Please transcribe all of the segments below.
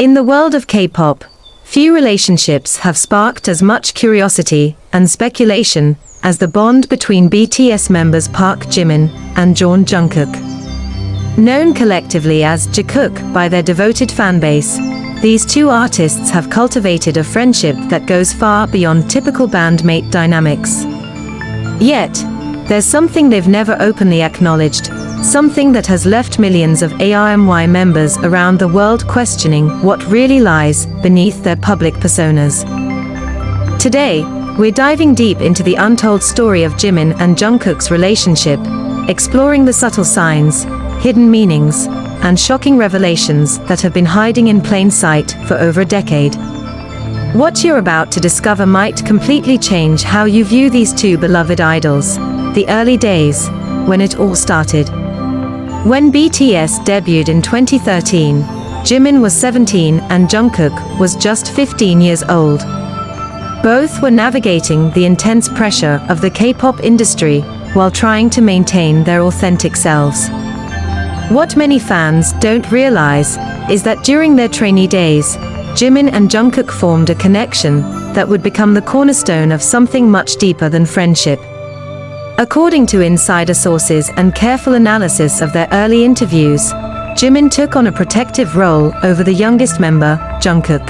In the world of K-pop, few relationships have sparked as much curiosity and speculation as the bond between BTS members Park Jimin and Jungkook. Known collectively as Jikook by their devoted fanbase, these two artists have cultivated a friendship that goes far beyond typical bandmate dynamics. Yet, there's something they've never openly acknowledged, something that has left millions of ARMY members around the world questioning what really lies beneath their public personas. Today, we're diving deep into the untold story of Jimin and Jungkook's relationship, exploring the subtle signs, hidden meanings, and shocking revelations that have been hiding in plain sight for over a decade. What you're about to discover might completely change how you view these two beloved idols. The early days, when it all started. When BTS debuted in 2013, Jimin was 17 and Jungkook was just 15 years old. Both were navigating the intense pressure of the K-pop industry while trying to maintain their authentic selves. What many fans don't realize is that during their trainee days, Jimin and Jungkook formed a connection that would become the cornerstone of something much deeper than friendship. According to insider sources and careful analysis of their early interviews, Jimin took on a protective role over the youngest member, Jungkook.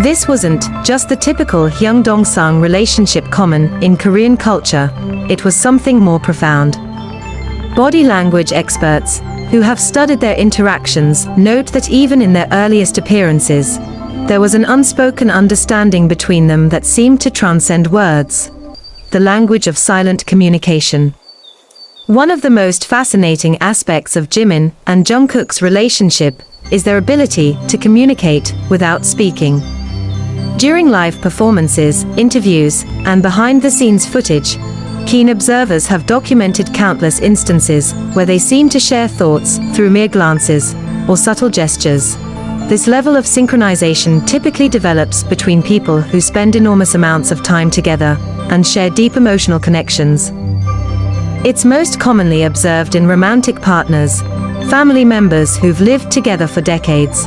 This wasn't just the typical Hyung-dong-sang relationship common in Korean culture, it was something more profound. Body language experts, who have studied their interactions, note that even in their earliest appearances, there was an unspoken understanding between them that seemed to transcend words. The language of silent communication. One of the most fascinating aspects of Jimin and Jungkook's relationship is their ability to communicate without speaking. During live performances, interviews, and behind-the-scenes footage, keen observers have documented countless instances where they seem to share thoughts through mere glances or subtle gestures. This level of synchronization typically develops between people who spend enormous amounts of time together and share deep emotional connections. It's most commonly observed in romantic partners, family members who've lived together for decades,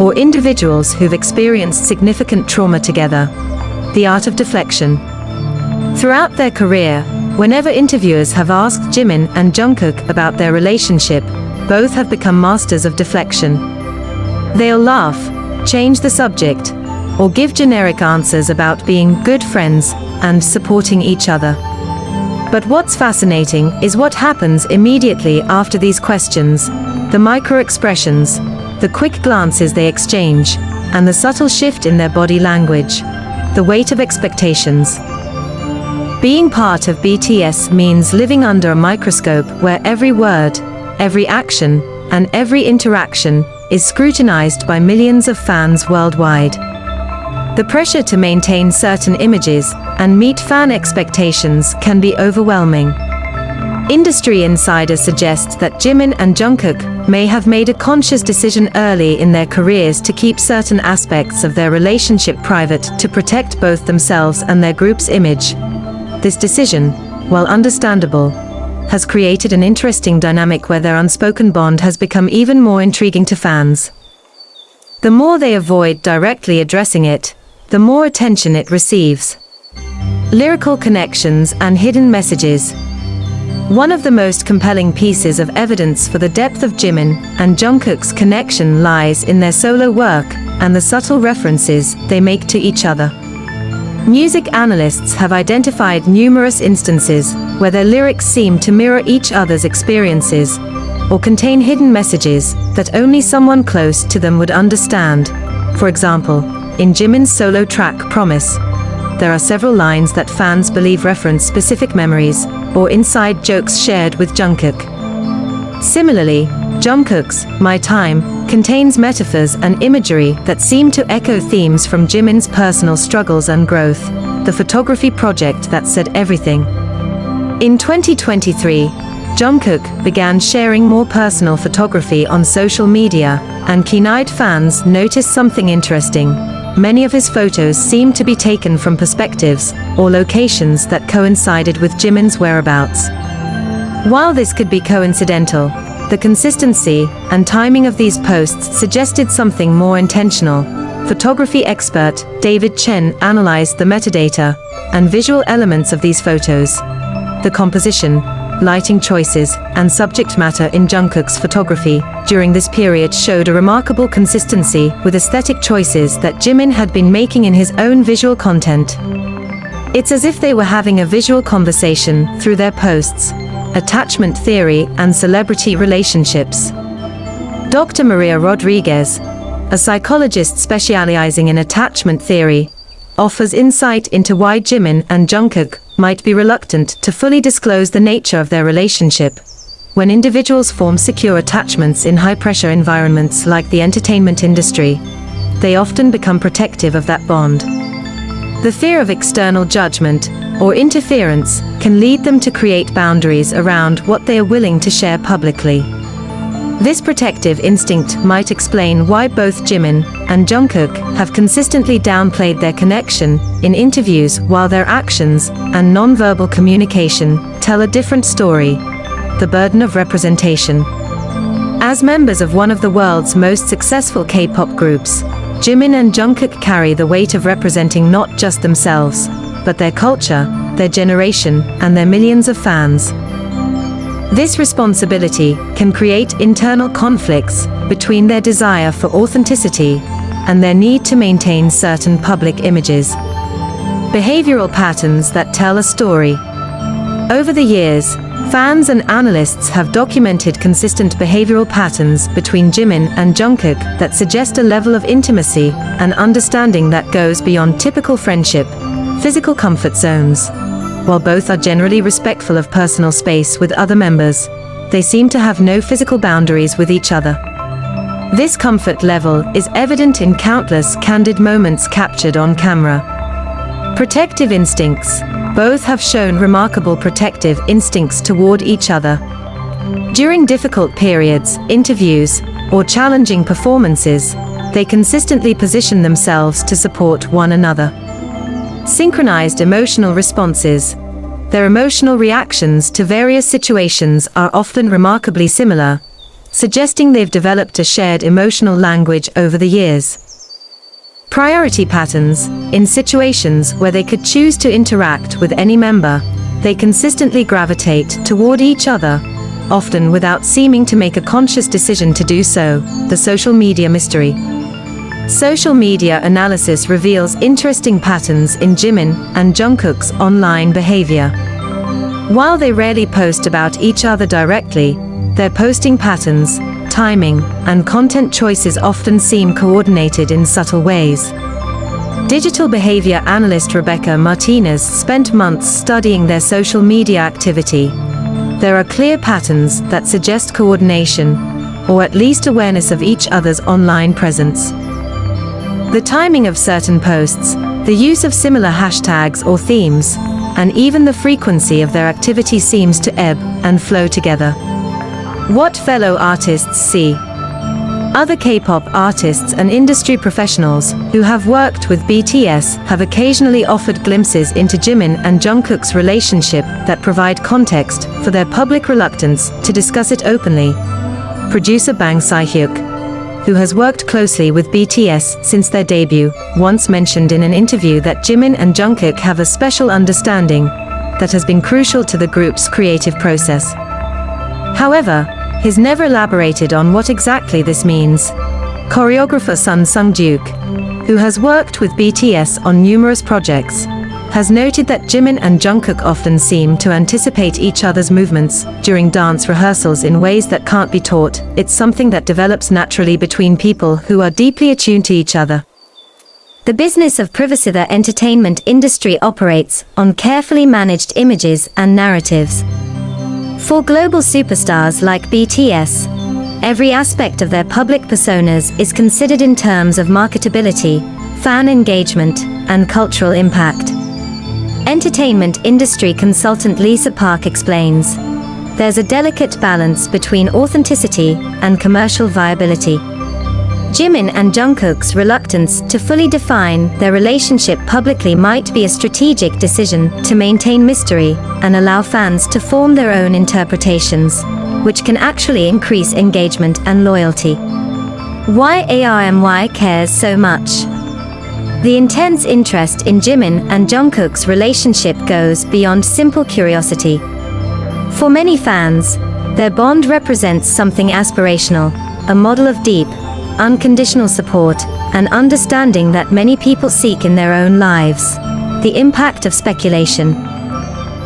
or individuals who've experienced significant trauma together. The art of deflection. Throughout their career, whenever interviewers have asked Jimin and Jungkook about their relationship, both have become masters of deflection. They'll laugh, change the subject, or give generic answers about being good friends and supporting each other. But what's fascinating is what happens immediately after these questions, the micro-expressions, the quick glances they exchange, and the subtle shift in their body language, the weight of expectations. Being part of BTS means living under a microscope where every word, every action, and every interaction is scrutinized by millions of fans worldwide. The pressure to maintain certain images and meet fan expectations can be overwhelming. Industry insiders suggest that Jimin and Jungkook may have made a conscious decision early in their careers to keep certain aspects of their relationship private to protect both themselves and their group's image. This decision, while understandable, has created an interesting dynamic where their unspoken bond has become even more intriguing to fans. The more they avoid directly addressing it, the more attention it receives. Lyrical connections and hidden messages. One of the most compelling pieces of evidence for the depth of Jimin and Jungkook's connection lies in their solo work and the subtle references they make to each other. Music analysts have identified numerous instances where their lyrics seem to mirror each other's experiences or contain hidden messages that only someone close to them would understand. For example, in Jimin's solo track Promise, there are several lines that fans believe reference specific memories or inside jokes shared with Jungkook. Similarly, Jungkook's My Time contains metaphors and imagery that seem to echo themes from Jimin's personal struggles and growth, the photography project that said everything. In 2023, Jungkook began sharing more personal photography on social media, and keen-eyed fans noticed something interesting. Many of his photos seemed to be taken from perspectives or locations that coincided with Jimin's whereabouts. While this could be coincidental, The consistency and timing of these posts suggested something more intentional. Photography expert David Chen analyzed the metadata and visual elements of these photos. The composition, lighting choices, and subject matter in Jungkook's photography during this period showed a remarkable consistency with aesthetic choices that Jimin had been making in his own visual content. It's as if they were having a visual conversation through their posts. Attachment theory and celebrity relationships. Dr. Maria Rodriguez, a psychologist specializing in attachment theory, offers insight into why Jimin and Jungkook might be reluctant to fully disclose the nature of their relationship. When individuals form secure attachments in high-pressure environments like the entertainment industry, they often become protective of that bond. The fear of external judgment or interference can lead them to create boundaries around what they are willing to share publicly. This protective instinct might explain why both Jimin and Jungkook have consistently downplayed their connection in interviews, while their actions and non-verbal communication tell a different story. The burden of representation. As members of one of the world's most successful K-pop groups, Jimin and Jungkook carry the weight of representing not just themselves, but their culture, their generation, and their millions of fans. This responsibility can create internal conflicts between their desire for authenticity and their need to maintain certain public images. Behavioral patterns that tell a story. Over the years, fans and analysts have documented consistent behavioral patterns between Jimin and Jungkook that suggest a level of intimacy and understanding that goes beyond typical friendship, physical comfort zones. While both are generally respectful of personal space with other members, they seem to have no physical boundaries with each other. This comfort level is evident in countless candid moments captured on camera. Protective instincts. Both have shown remarkable protective instincts toward each other. During difficult periods, interviews, or challenging performances, they consistently position themselves to support one another. Synchronized emotional responses. Their emotional reactions to various situations are often remarkably similar, suggesting they've developed a shared emotional language over the years. Priority patterns. In situations where they could choose to interact with any member, they consistently gravitate toward each other, often without seeming to make a conscious decision to do so. The social media mystery. Social media analysis reveals interesting patterns in Jimin and Jungkook's online behavior. While they rarely post about each other directly, their posting patterns, timing, and content choices often seem coordinated in subtle ways. Digital behavior analyst Rebecca Martinez spent months studying their social media activity. There are clear patterns that suggest coordination, or at least awareness of each other's online presence. The timing of certain posts, the use of similar hashtags or themes, and even the frequency of their activity seems to ebb and flow together. What fellow artists see. Other K-pop artists and industry professionals who have worked with BTS have occasionally offered glimpses into Jimin and Jungkook's relationship that provide context for their public reluctance to discuss it openly. Producer Bang Si-hyuk, who has worked closely with BTS since their debut, once mentioned in an interview that Jimin and Jungkook have a special understanding that has been crucial to the group's creative process. However, he's never elaborated on what exactly this means. Choreographer Sun Sung-juk, who has worked with BTS on numerous projects, has noted that Jimin and Jungkook often seem to anticipate each other's movements during dance rehearsals in ways that can't be taught. It's something that develops naturally between people who are deeply attuned to each other. The business of privacy. The entertainment industry operates on carefully managed images and narratives. For global superstars like BTS, every aspect of their public personas is considered in terms of marketability, fan engagement, and cultural impact. Entertainment industry consultant Lisa Park explains, there's a delicate balance between authenticity and commercial viability. Jimin and Jungkook's reluctance to fully define their relationship publicly might be a strategic decision to maintain mystery and allow fans to form their own interpretations. which can actually increase engagement and loyalty. Why ARMY cares so much? The intense interest in Jimin and Jungkook's relationship goes beyond simple curiosity. For many fans, their bond represents something aspirational, a model of deep, unconditional support and understanding that many people seek in their own lives. The impact of speculation.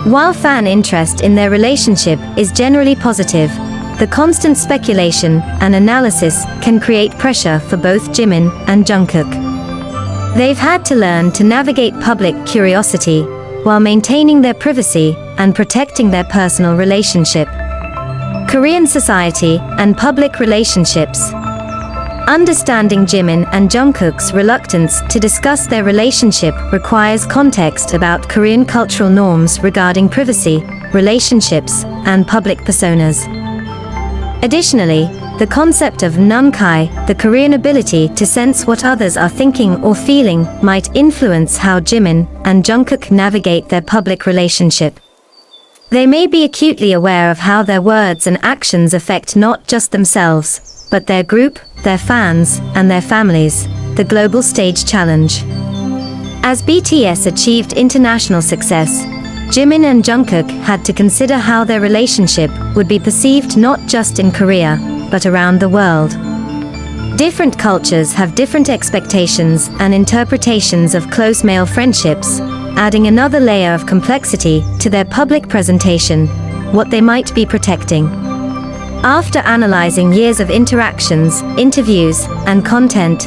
While fan interest in their relationship is generally positive, the constant speculation and analysis can create pressure for both Jimin and Jungkook. They've had to learn to navigate public curiosity while maintaining their privacy and protecting their personal relationship. Korean society and public relationships. Understanding Jimin and Jungkook's reluctance to discuss their relationship requires context about Korean cultural norms regarding privacy, relationships, and public personas. Additionally, the concept of nunkai, the Korean ability to sense what others are thinking or feeling, might influence how Jimin and Jungkook navigate their public relationship. They may be acutely aware of how their words and actions affect not just themselves, but their group, their fans, and their families. The global stage challenge. As BTS achieved international success, Jimin and Jungkook had to consider how their relationship would be perceived not just in Korea, but around the world. Different cultures have different expectations and interpretations of close male friendships, adding another layer of complexity to their public presentation, what they might be protecting. After analyzing years of interactions, interviews, and content,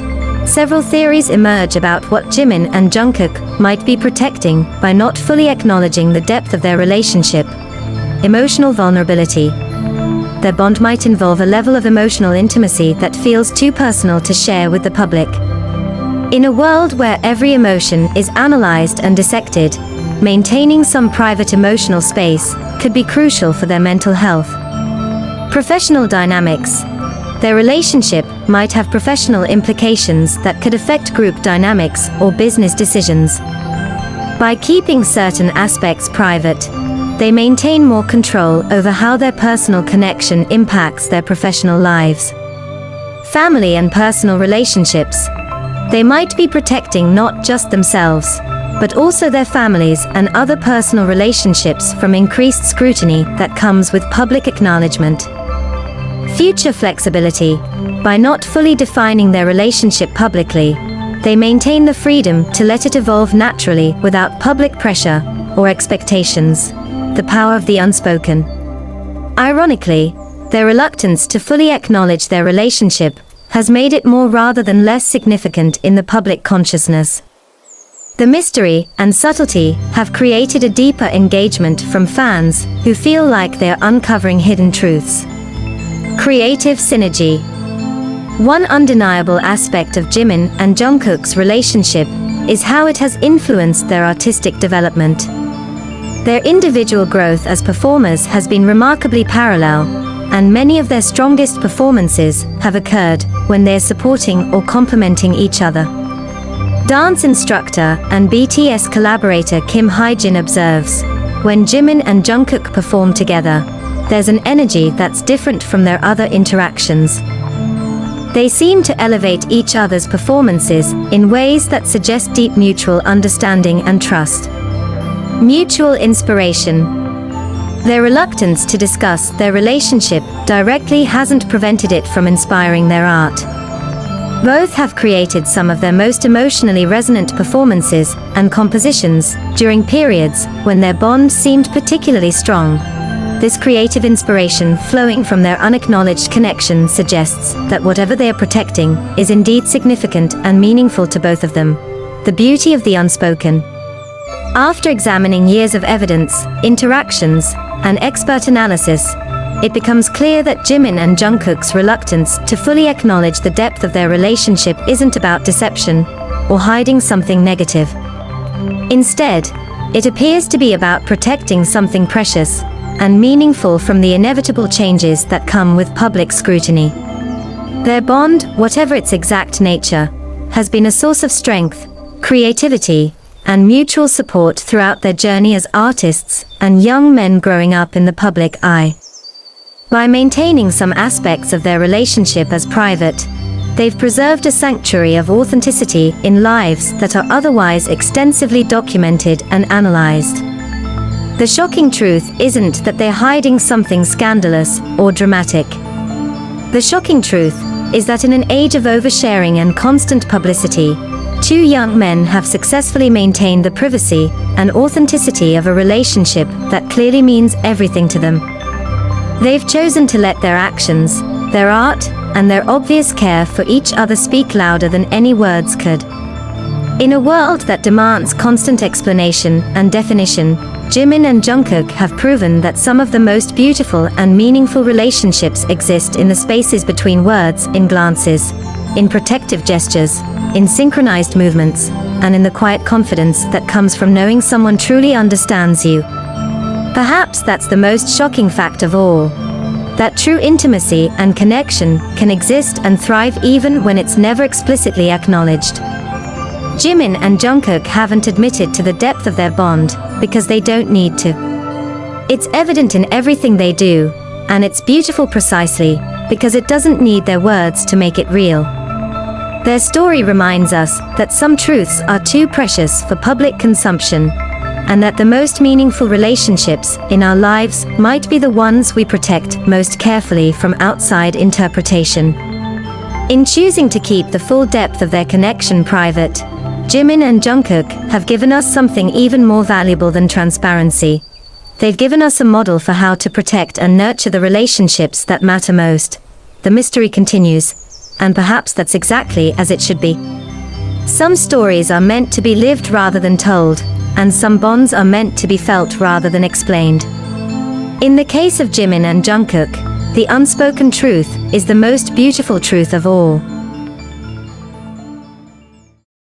several theories emerge about what Jimin and Jungkook might be protecting by not fully acknowledging the depth of their relationship. Emotional vulnerability. Their bond might involve a level of emotional intimacy that feels too personal to share with the public. In a world where every emotion is analyzed and dissected, maintaining some private emotional space could be crucial for their mental health. Professional dynamics. Their relationship might have professional implications that could affect group dynamics or business decisions. By keeping certain aspects private, they maintain more control over how their personal connection impacts their professional lives. Family and personal relationships. They might be protecting not just themselves, but also their families and other personal relationships from increased scrutiny that comes with public acknowledgement. Future flexibility. By not fully defining their relationship publicly, they maintain the freedom to let it evolve naturally without public pressure or expectations. The power of the unspoken. Ironically, their reluctance to fully acknowledge their relationship has made it more rather than less significant in the public consciousness. The mystery and subtlety have created a deeper engagement from fans who feel like they're uncovering hidden truths. Creative synergy. One undeniable aspect of Jimin and Jungkook's relationship is how it has influenced their artistic development. Their individual growth as performers has been remarkably parallel, and many of their strongest performances have occurred when they're supporting or complementing each other. Dance instructor and BTS collaborator Kim Hae-jin observes, when Jimin and Jungkook perform together, there's an energy that's different from their other interactions. They seem to elevate each other's performances in ways that suggest deep mutual understanding and trust. Mutual inspiration. Their reluctance to discuss their relationship directly hasn't prevented it from inspiring their art. Both have created some of their most emotionally resonant performances and compositions during periods when their bond seemed particularly strong. This creative inspiration flowing from their unacknowledged connection suggests that whatever they are protecting is indeed significant and meaningful to both of them. The beauty of the unspoken. After examining years of evidence, interactions, and expert analysis, it becomes clear that Jimin and Jungkook's reluctance to fully acknowledge the depth of their relationship isn't about deception or hiding something negative. Instead, it appears to be about protecting something precious and meaningful from the inevitable changes that come with public scrutiny. Their bond, whatever its exact nature, has been a source of strength, creativity, and mutual support throughout their journey as artists and young men growing up in the public eye. By maintaining some aspects of their relationship as private, they've preserved a sanctuary of authenticity in lives that are otherwise extensively documented and analyzed. The shocking truth isn't that they're hiding something scandalous or dramatic. The shocking truth is that in an age of oversharing and constant publicity, two young men have successfully maintained the privacy and authenticity of a relationship that clearly means everything to them. They've chosen to let their actions, their art, and their obvious care for each other speak louder than any words could. In a world that demands constant explanation and definition, Jimin and Jungkook have proven that some of the most beautiful and meaningful relationships exist in the spaces between words, in glances, in protective gestures, in synchronized movements, and in the quiet confidence that comes from knowing someone truly understands you. Perhaps that's the most shocking fact of all. That true intimacy and connection can exist and thrive even when it's never explicitly acknowledged. Jimin and Jungkook haven't admitted to the depth of their bond because they don't need to. It's evident in everything they do, and it's beautiful precisely because it doesn't need their words to make it real. Their story reminds us that some truths are too precious for public consumption, and that the most meaningful relationships in our lives might be the ones we protect most carefully from outside interpretation. In choosing to keep the full depth of their connection private, Jimin and Jungkook have given us something even more valuable than transparency. They've given us a model for how to protect and nurture the relationships that matter most. The mystery continues, and perhaps that's exactly as it should be. Some stories are meant to be lived rather than told, and some bonds are meant to be felt rather than explained. In the case of Jimin and Jungkook, the unspoken truth is the most beautiful truth of all.